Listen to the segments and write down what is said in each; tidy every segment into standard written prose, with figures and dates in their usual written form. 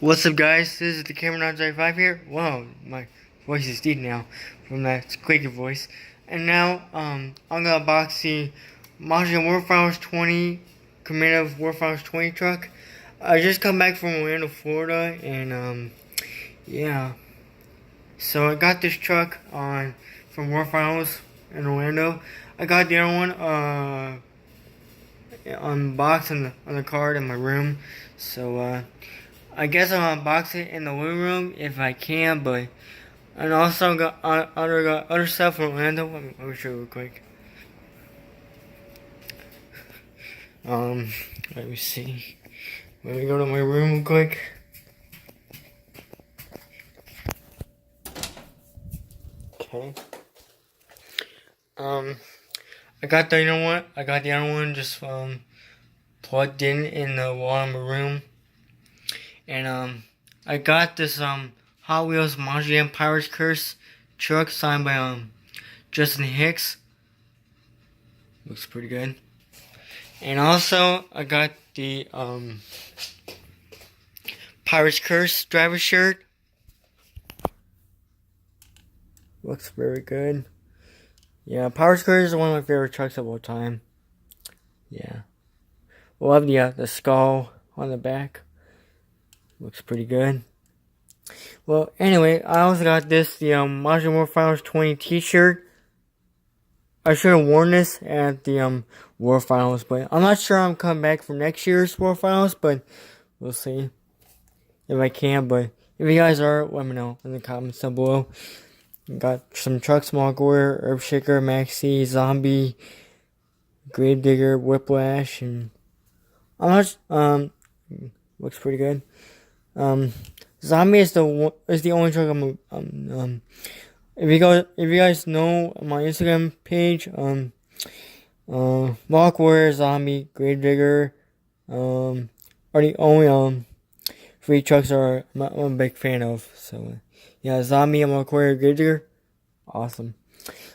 What's up, guys? This is the Commaritive 5 here. Whoa, my voice is deep now from that squeaky voice. And now, I'm gonna unbox the Mazda Warfighters 20 Commaritive Warfighters 20 truck. I just come back from Orlando, Florida, and yeah. So I got this truck from Warfighters in Orlando. I got the other one unboxed on the card in my room. So I guess I'll unbox it in the living room if I can, but and also got other stuff from Orlando. Let me show you real quick. Let me see. Let me go to my room real quick. Okay. I got the other one. I got the other one just plugged in the wall in my room. And I got this Hot Wheels Mazda Pirate's Curse truck signed by Justin Hicks. Looks pretty good. And also I got the Pirate's Curse driver shirt. Looks very good. Yeah, Pirate's Curse is one of my favorite trucks of all time. Yeah. Love the skull on the back. Looks pretty good. Well, anyway, I also got this, the Mazda Warfighters 20 t-shirt. I should have worn this at the Warfighters, but I'm not sure I'm coming back for next year's Warfighters, but we'll see if I can. But if you guys are, let me know in the comments down below. Got some trucks, Mogware, Earthshaker, Maxi, Zombie, Gravedigger, Whiplash, and I'm not, looks pretty good. Zombie is the only truck if you guys know my Instagram page, Lockware, Zombie, Gravedigger, are the only three trucks I'm a big fan of. So yeah, Zombie and Lockware, Gravedigger, awesome.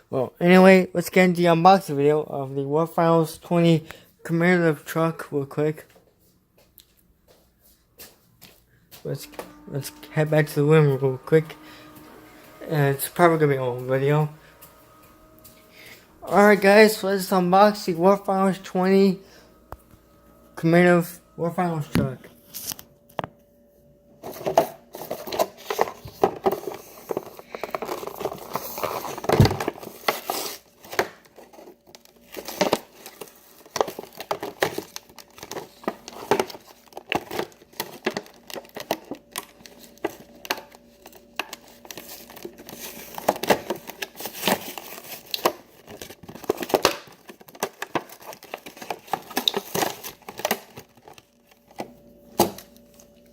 Well, anyway, let's get into the unboxing video of the Warfighters 20 Commaritive truck real quick. Let's head back to the room real quick. It's probably gonna be a long video. Alright, guys, so let's unbox the Warfighters 20 Commaritive Warfighters truck.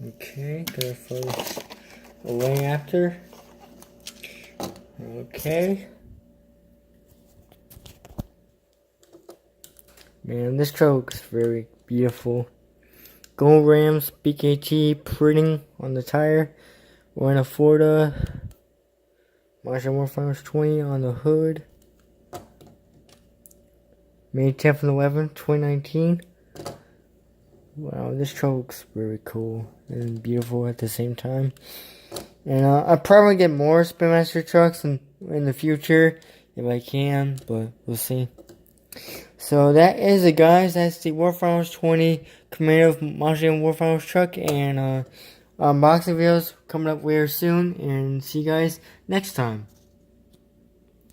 Okay, go for the way after. Okay. Man, this truck looks very beautiful. Gold Rams BKT printing on the tire. Orlando, Florida. Mazda Warfighters 20 on the hood. May 10th and 11th, 2019. Wow, this truck looks very cool and beautiful at the same time. And I'll probably get more Spin Master trucks in the future if I can, but we'll see. So that is it, guys. That's the Warfighters 20 Commaritive Mazda Warfighters truck, and unboxing videos coming up very soon. And see you guys next time.